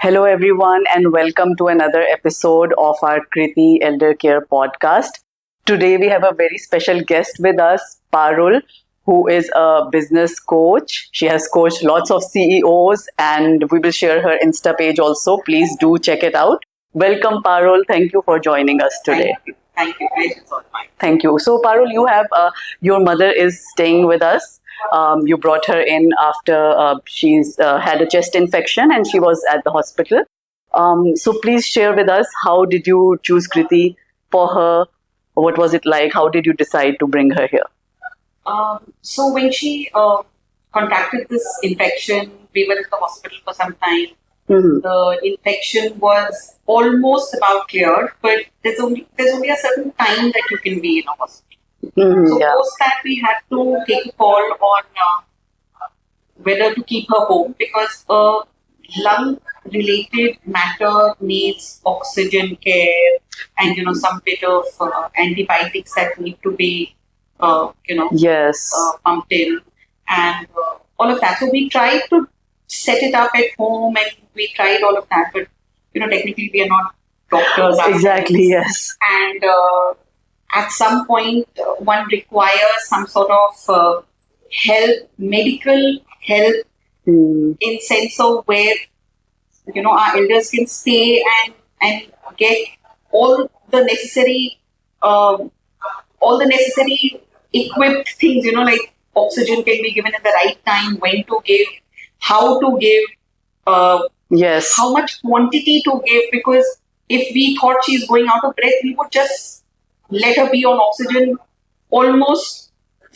Hello, everyone, and welcome to another episode of our Kriti Elder Care Podcast. Today, we have a very special guest with us, Parul, who is a business coach. She has coached lots of CEOs, and we will share her Insta page also. Please do check it out. Welcome, Parul. Thank you for joining us today. Thank you. Patience on mine. Thank you. So, Parul, you have your mother is staying with us. You brought her in after she's had a chest infection and she was at the hospital. So please share with us, how did you choose Kriti for her? What was it like? How did you decide to bring her here? So when she contracted this infection, we were in the hospital for some time. Mm-hmm. The infection was almost about cleared, but there's only a certain time that you can be in a hospital. Mm-hmm, So post that, we had to take a call on whether to keep her home, because lung-related matter needs oxygen care and some bit of antibiotics that need to be Yes. pumped in and all of that. So we tried to set it up at home and we tried all of that, but technically we are not doctors ourselves. Exactly. Yes. And at some point, one requires some sort of help, medical help, in sense of where our elders can stay and get all the necessary equipped things. Like oxygen can be given at the right time, when to give, how to give, Yes. how much quantity to give. Because if we thought she's going out of breath, we would just let her be on oxygen almost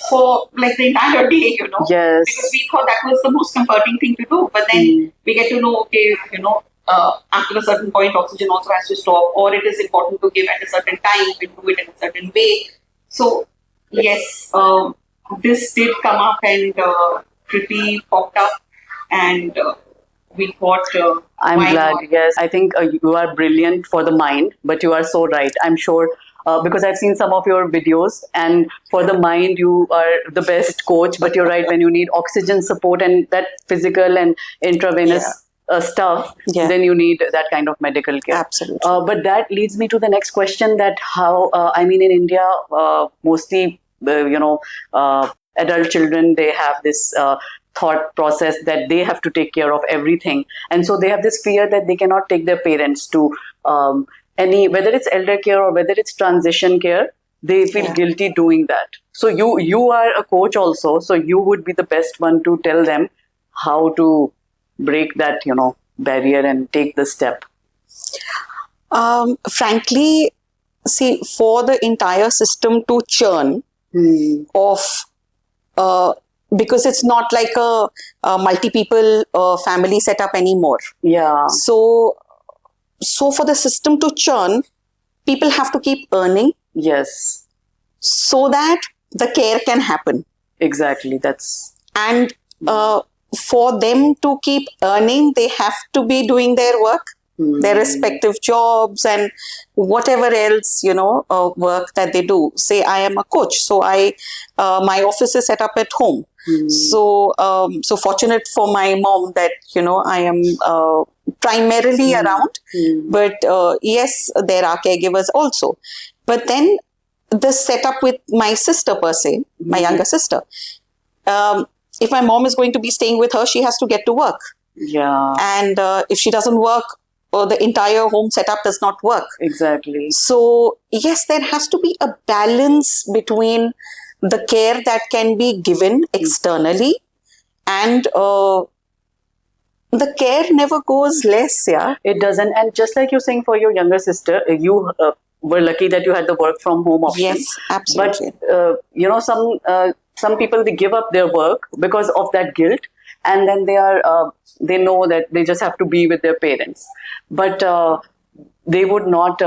for like the entire day, Yes. because we thought that was the most comforting thing to do. But then we get to know, okay, after a certain point, oxygen also has to stop, or it is important to give at a certain time and do it in a certain way. So, yes, this did come up and Kriti popped up, and we thought, I'm why glad. not? Yes, I think you are brilliant for the mind, but you are so right. I'm sure because I've seen some of your videos, and for the mind, you are the best coach. But you're right, when you need oxygen support and that physical and intravenous stuff, Yeah. then you need that kind of medical care. Absolutely. But that leads me to the next question: that how in India, mostly adult children, they have this thought process that they have to take care of everything, and so they have this fear that they cannot take their parents to any, whether it's elder care or whether it's transition care, they feel guilty doing that. So you are a coach also, so you would be the best one to tell them how to break that barrier and take the step. Frankly, see, for the entire system to churn of because it's not like a multi-people family setup anymore. Yeah. So for the system to churn, people have to keep earning Yes. so that the care can happen. Exactly. That's And for them to keep earning, they have to be doing their work, their respective jobs and whatever else, work that they do. Say I am a coach, so my office is set up at home. So fortunate for my mom that, I am primarily around, but yes, there are caregivers also. But then the setup with my sister per se, my younger sister, if my mom is going to be staying with her, she has to get to work. yeah. And if she doesn't work, the entire home setup does not work. Exactly. So, yes, there has to be a balance between the care that can be given externally and the care never goes less, yeah. It doesn't. And just like you're saying for your younger sister, you were lucky that you had the work from home option. Yes, absolutely. But some people, they give up their work because of that guilt, and then they know that they just have to be with their parents, but they would not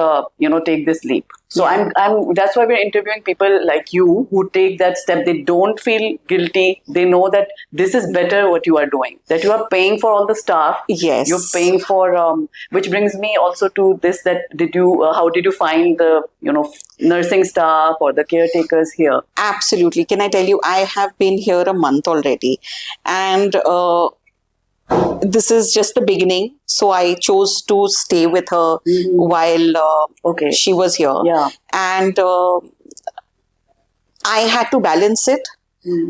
take this leap. So I'm that's why we're interviewing people like you who take that step. They don't feel guilty. They know that this is better what you are doing, that you are paying for all the staff. Yes. You're paying for which brings me also to this, that how did you find the nursing staff or the caretakers here? Absolutely. Can I tell you, I have been here a month already, and this is just the beginning. So I chose to stay with her while she was here. Yeah. And I had to balance it.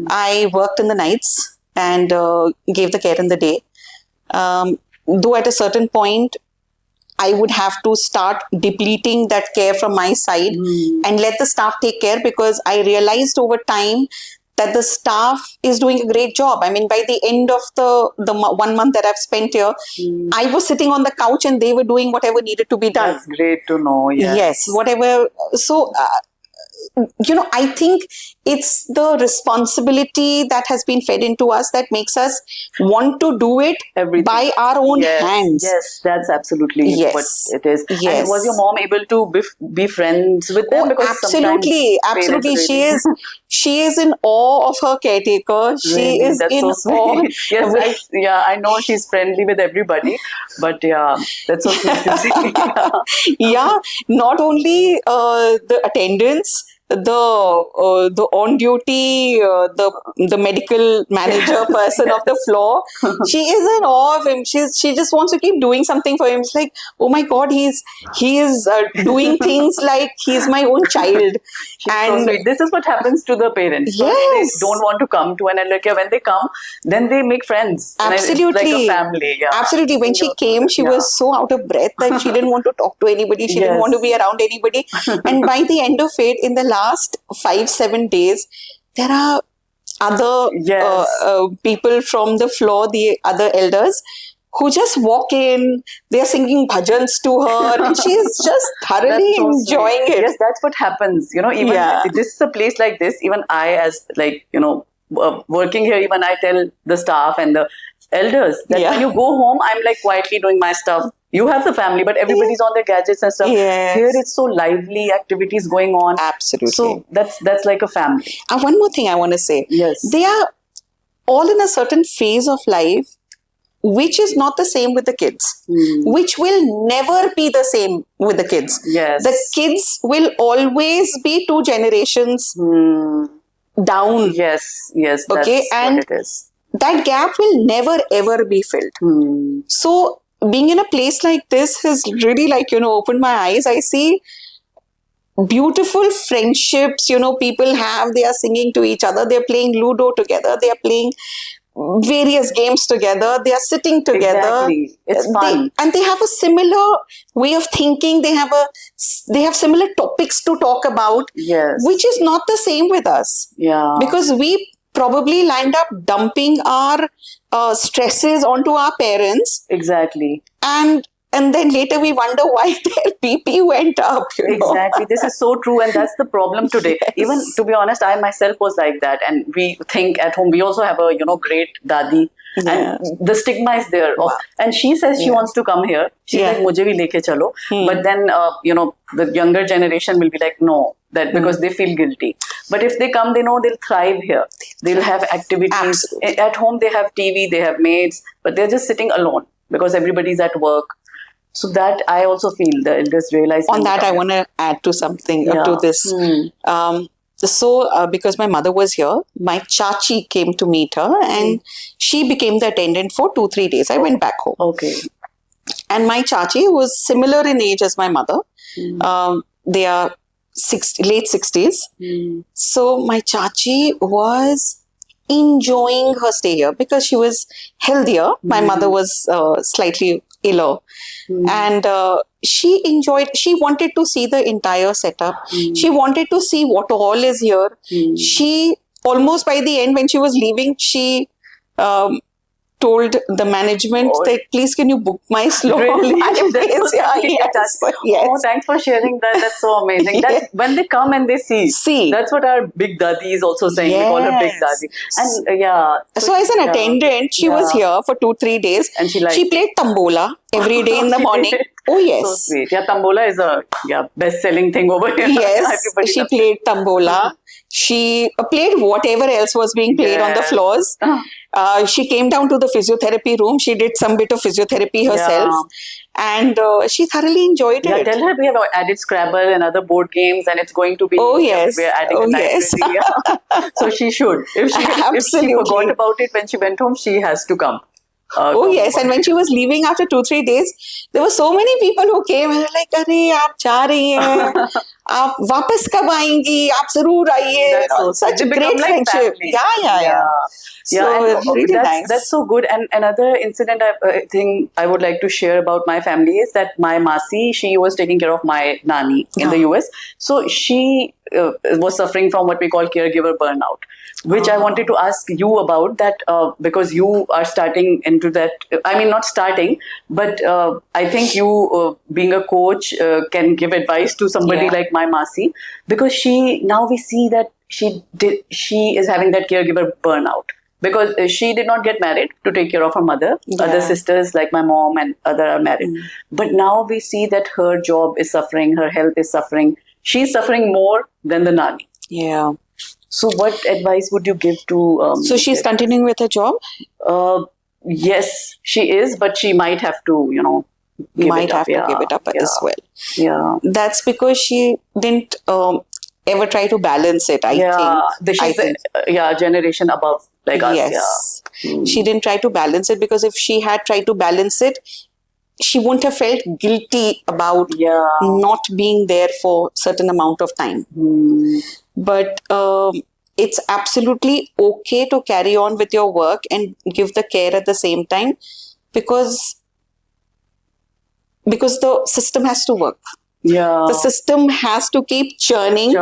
I worked in the nights and gave the care in the day. Though at a certain point, I would have to start depleting that care from my side and let the staff take care, because I realized over time that the staff is doing a great job. I mean, by the end of the 1 month that I've spent here, I was sitting on the couch and they were doing whatever needed to be done. That's great to know. Yes, whatever. So, I think it's the responsibility that has been fed into us that makes us want to do it by our own hands. Yes, that's absolutely what it is. Yes. And was your mom able to be friends with them? Oh, absolutely. She is in awe of her caretaker. She is that's in so awe. Yes, I know she's friendly with everybody, but that's so sweet to see. Yeah, not only the attendants, the on duty, the medical manager person of the floor, she is in awe of him. She just wants to keep doing something for him. It's like, oh my God, he is doing things like he's my own child. And so this is what happens to the parents. Yes. They don't want to come to an elder care. When they come, then they make friends. Absolutely. It's like a family. Yeah. Absolutely. When she came, she was so out of breath that she didn't want to talk to anybody. She didn't want to be around anybody. And by the end of it, in the last 5-7 days, there are other people from the floor, the other elders, who just walk in, they're singing bhajans to her, and she's just thoroughly enjoying it. Yes, that's what happens. Even this is a place like this, even I, as working here, even I tell the staff and the elders that when you go home, I'm like quietly doing my stuff. You have the family, but everybody's on their gadgets and stuff. Yes. Here it's so lively, activities going on. Absolutely. So that's like a family. And one more thing I want to say. Yes. They are all in a certain phase of life which is not the same with the kids, which will never be the same with the kids. Yes. The kids will always be 2 generations down. Yes, that's okay, and what it is. That gap will never ever be filled. So being in a place like this has really opened my eyes. I see beautiful friendships, people have, they are singing to each other, they're playing Ludo together, they are playing various games together, they are sitting together. Exactly. It's fun. They have a similar way of thinking, they have similar topics to talk about, which is not the same with us. Yeah. Because we probably land up dumping our stresses onto our parents. Exactly. And then later we wonder why their BP went up. Exactly. This is so true. And that's the problem today. Yes. Even, to be honest, I myself was like that. And we think at home, we also have a, great dadi. Yeah. And the stigma is there. And she says she wants to come here. She's like, mujhe bhi leke chalo. But then, the younger generation will be like, no, that because they feel guilty. But if they come, they know they'll thrive here. They'll have activities. Absolutely. At home, they have TV, they have maids, but they're just sitting alone because everybody's at work. So that I also feel the elders realize. On that, I want to add to something, to this. So, because my mother was here, my Chachi came to meet her and she became the attendant for 2-3 days. I went back home. Okay. And my Chachi was similar in age as my mother. They are late 60s. So my Chachi was enjoying her stay here because she was healthier. My mother was slightly iller. And she wanted to see the entire setup. She wanted to see what all is here. She almost by the end, when she was leaving, she told the management that please can you book my slot? Really? Yes. Oh, thanks for sharing that. That's so amazing. That's when they come and they see. That's what our big daddy is also saying. We call her big daddy. And so as an attendant, she was here for 2-3 days. And she played Tambola every day in the morning. Oh yes. So sweet. Yeah, Tambola is a best-selling thing over here. Yes. She played Tambola. She played whatever else was being played on the floors. She came down to the physiotherapy room. She did some bit of physiotherapy herself. And she thoroughly enjoyed it. Tell her we have added Scrabble and other board games and it's going to be... Oh, yes. We're adding a library. So she should. If she forgot about it when she went home, she has to come. Oh yes, and when she was leaving after 2-3 days, there were so many people who came and were like, "अरे आप जा रही हैं, आप वापस कब आएंगी? आप जरूर आइए." That's so Such sweet. They great become like friendship. family. Yeah. So and really nice. that's so good. And another incident I think I would like to share about my family is that my Masi, she was taking care of my Nani in the US. So she was suffering from what we call caregiver burnout, which I wanted to ask you about that because you are starting into that. I mean, not starting, but I think you, being a coach, can give advice to somebody like my Masi, because now we see that she is having that caregiver burnout. Because she did not get married to take care of her mother. Other sisters like my mom and other are married. But now we see that her job is suffering, her health is suffering. She's suffering more than the Nani. Yeah. So what advice would you give to... So she's continuing with her job? Yes, she is, but she might have to, give it up as well. Yeah. That's because she didn't ever try to balance it, I think. She's generation above. Like us, yes. She didn't try to balance it, because if she had tried to balance it, she wouldn't have felt guilty about not being there for certain amount of time. But it's absolutely okay to carry on with your work and give the care at the same time, because the system has to work. Yeah. The system has to keep churning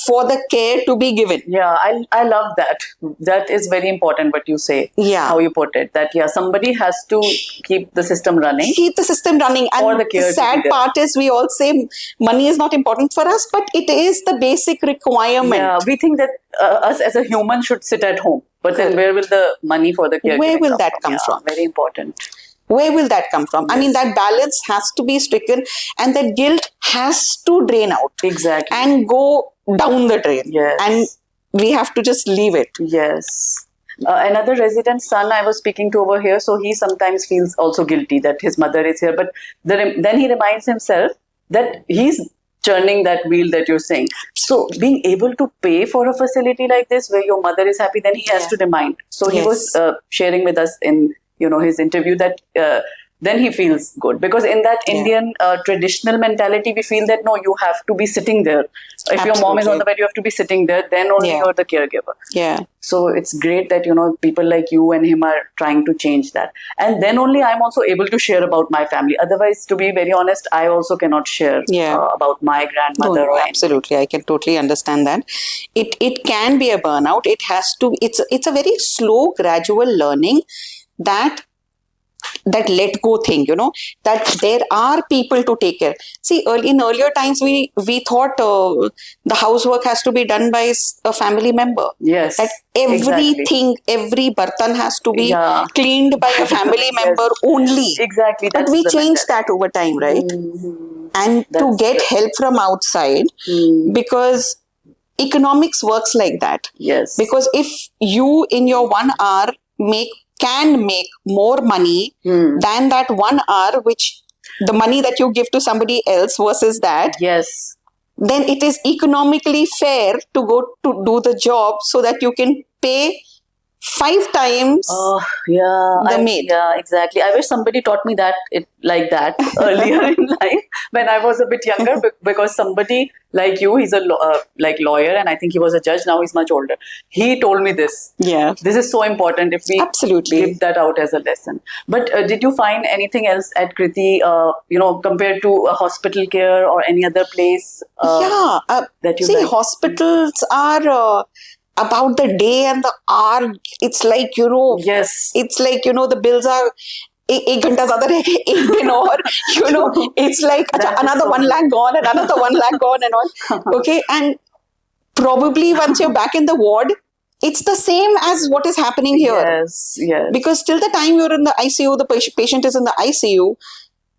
for the care to be given. Yeah, I love that. That is very important what you say. Yeah. How you put it. That somebody has to keep the system running. Keep the system running. And the sad part is we all say money is not important for us, but it is the basic requirement. Yeah, we think that us as a human should sit at home. But then where will the money for the caregiving Where will that come from? Very important. Where will that come from? Yes. I mean, that balance has to be stricken, and that guilt has to drain out. Exactly. And go down the drain. Yes. And we have to just leave it. Yes. Another resident son I was speaking to over here, so he sometimes feels also guilty that his mother is here. But then he reminds himself that he's churning that wheel that you're saying. So being able to pay for a facility like this where your mother is happy, then he has to remind. So he was sharing with us in his interview that then he feels good, because in that Indian traditional mentality we feel that no, you have to be sitting there. If your mom is on the bed, you have to be sitting there, then only you're the caregiver. So it's great that people like you and him are trying to change that, and then only I'm also able to share about my family. Otherwise, to be very honest, I also cannot share about my grandmother. No, absolutely, I can totally understand that. It can be a burnout. It has to. It's a very slow, gradual learning. That let go thing, that there are people to take care. See, in earlier times, we thought the housework has to be done by a family member. Yes. That everything, every bartan has to be cleaned by a family member only. Exactly. But we changed that over time, right? Mm-hmm. And to get help from outside, because economics works like that. Yes. Because if you in your 1 hour can make more money than that 1 hour, which the money that you give to somebody else versus that, then it is economically fair to go to do the job so that you can pay 5 times the maid. Yeah, exactly. I wish somebody taught me that earlier in life when I was a bit younger, because somebody like you, he's a lawyer, and I think he was a judge. Now he's much older. He told me this. Yeah. This is so important if we give that out as a lesson. But did you find anything else at Kriti, compared to a hospital care or any other place? That you like? Hospitals are... about the day and the hour, it's like, it's like, the bills are एक घंटा ज़्यादा रह गए, एक दिन और, it's like another 1 lakh gone and another 1 lakh gone and all. Okay, and probably once you're back in the ward, it's the same as what is happening here. Yes, yes. Because till the time you're in the ICU, the patient is in the ICU,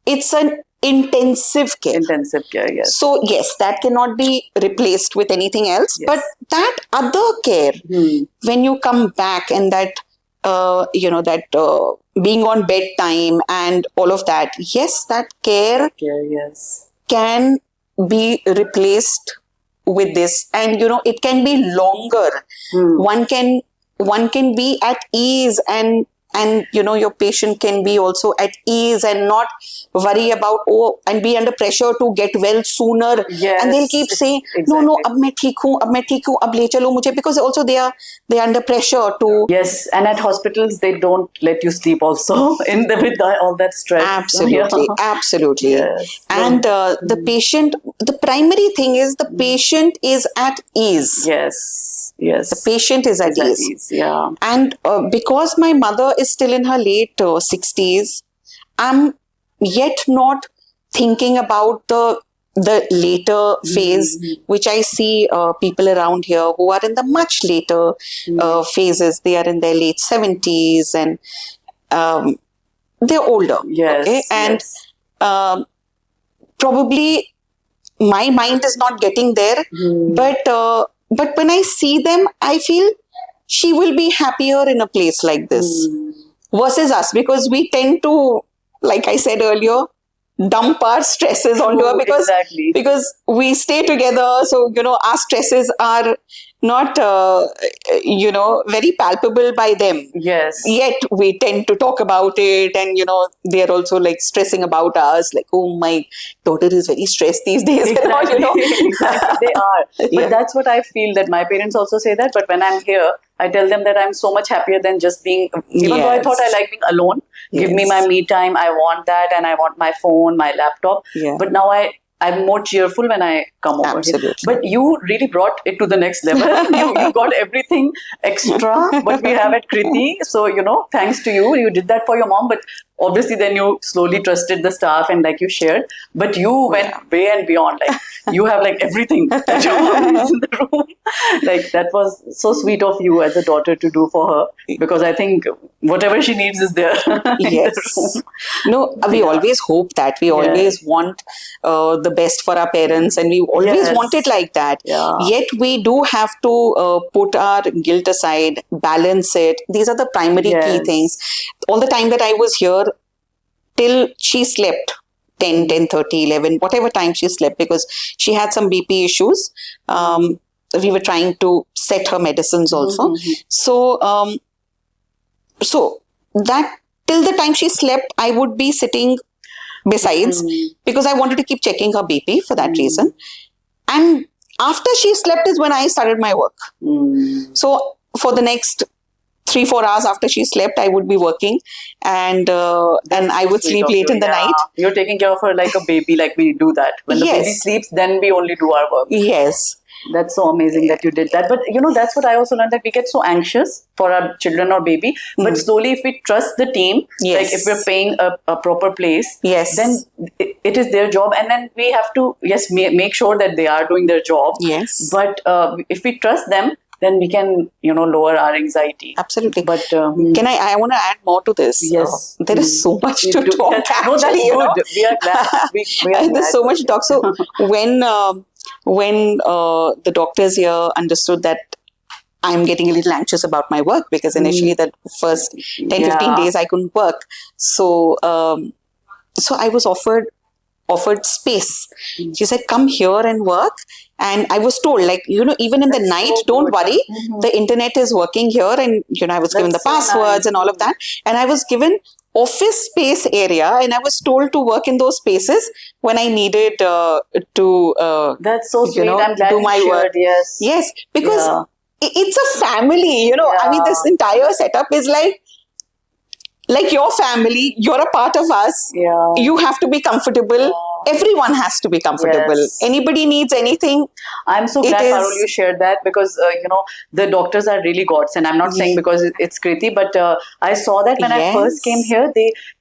it's an intensive care. Intensive care, yes. So, yes, that cannot be replaced with anything else. Yes. But that other care, when you come back and that, being on bedtime and all of that, yes, that care can be replaced with this. And, it can be longer. One can be at ease and and your patient can be also at ease and not worry about and be under pressure to get well sooner. Yes, and they'll keep saying, exactly. no, ab main theek hu, ab le chalo mujhe, because also they are under pressure to. Yes, and at hospitals they don't let you sleep also with all that stress. Absolutely, absolutely. Yes. And the patient, the primary thing is the patient is at ease. Yes, yes. The patient is at ease. Yeah. And because my mother is still in her late 60s, I'm yet not thinking about the later phase, which I see people around here who are in the much later phases. They are in their late 70s and they're older. Yes. Okay? And probably my mind is not getting there, but when I see them, I feel she will be happier in a place like this versus us, because we tend to, like I said earlier, dump our stresses onto her because we stay together. So, our stresses are not, very palpable by them. Yes. Yet we tend to talk about it, and, they're also like stressing about us. Like, oh, my daughter is very stressed these days. Exactly. Exactly. They are. But that's what I feel, that my parents also say that. But when I'm here, I tell them that I'm so much happier than just being, even though I thought I like being alone. Give me my me time. I want that, and I want my phone, my laptop. Yeah. But now I'm more cheerful when I come over here. But you really brought it to the next level. you got everything extra what we have at Kriti. So, thanks to you. You did that for your mom. But obviously then you slowly trusted the staff and like you shared. But you went way and beyond. Like you have like everything that your mom is in the room. Like that was so sweet of you as a daughter to do for her. Because I think whatever she needs is there. Yes. No, we always hope that. We always want the best for our parents, and we always want it like that. Yeah. Yet we do have to put our guilt aside, balance it. These are the primary key things. All the time that I was here, till she slept, 10, 10:30, 11, whatever time she slept, because she had some BP issues. We were trying to set her medicines also. So that till the time she slept, I would be sitting besides, because I wanted to keep checking her BP for that reason. And after she slept is when I started my work. So for the next 3-4 hours after she slept, I would be working, and I would sleep late in the night. You're taking care of her like a baby, like we do that. When the baby sleeps, then we only do our work. Yes. That's so amazing that you did that. But that's what I also learned, that we get so anxious for our children or baby. But slowly, if we trust the team, like if we're paying a proper place, then it is their job. And then we have to, make sure that they are doing their job. Yes. But if we trust them, then we can, lower our anxiety. Absolutely. But I want to add more to this. Yes. There is so much to talk. No, that's good. We are glad. There's so much to talk. So when the doctors here understood that I'm getting a little anxious about my work, because initially that first 10-15 days I couldn't work. So I was offered space. She said, come here and work. And I was told, like, even in the night, don't worry. The internet is working here. And, I was given the passwords and all of that. And I was given office space area, and I was told to work in those spaces when I needed to that's so sweet. I'm glad do my you shared. work. Yes, because it's a family, I mean, this entire setup is like your family. You're a part of us. You have to be comfortable. Everyone has to be comfortable. Anybody needs anything. I'm so glad, Parul, you shared that, because the doctors are really gods, and I'm not saying because it's Kriti, but I saw that when I first came here.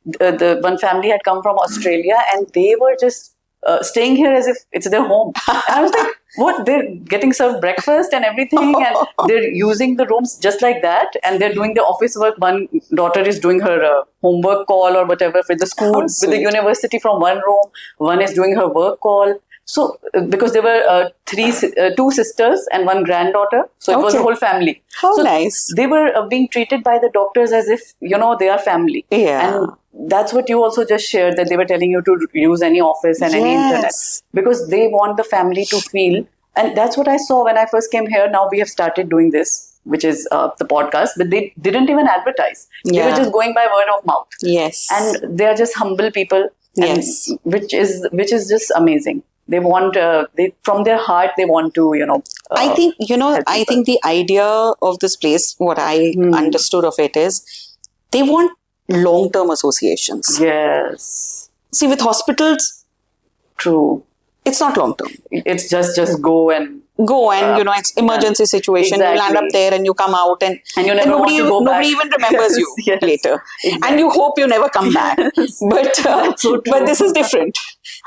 The one family had come from Australia, and they were just staying here as if it's their home. And I was like, what? They're getting served breakfast and everything, and they're using the rooms just like that, and they're doing the office work. One daughter is doing her homework call or whatever with the school, with the university from one room. One is doing her work call. So, because there were two sisters and one granddaughter, so it was a whole family. How nice. They were being treated by the doctors as if, they are family. And that's what you also just shared, that they were telling you to use any office and any internet, because they want the family to feel. And that's what I saw when I first came here. Now we have started doing this. which is the podcast, but they didn't even advertise. They Yeah. were just going by word of mouth. Yes. And they are just humble people. And Yes. which is just amazing. They want, from their heart, they want to, I think, help I people. think the idea of this place, what I understood of it is, they want long-term associations. Yes, See, with hospitals, true. it's not long-term. It's just go and Go and, it's emergency situation. You land up Exactly. there and you come out and you never nobody, want to go nobody back. even remembers you Yes, later. exactly. And you hope you never come back. But, That's so true. but this is different.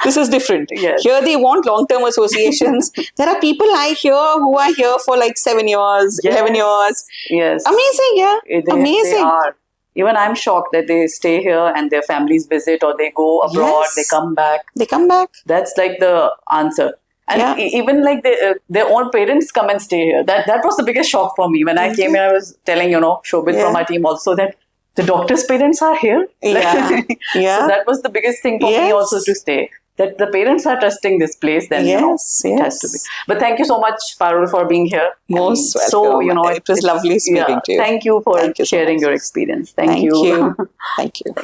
This is different. Yes. Here they want long-term associations. There are people I hear who are here for like 7 years, 11 years. Yes. Amazing, yeah. Amazing. They are. Even I'm shocked that they stay here and their families visit, or they go abroad, Yes. they come back. They come back. That's like the answer. And Yeah. even like their own parents come and stay here. That was the biggest shock for me. When I came here, I was telling, Shobit Yeah. from my team also, that the doctor's parents are here. Yeah. Yeah. So that was the biggest thing for me Yes. also to stay. That the parents are trusting this place, then Yes, it has to be. But thank you so much, Parul, for being here. Most And so welcome. It was lovely speaking to you. Thank you for Thank you so sharing much. your experience. Thank you. Thank you.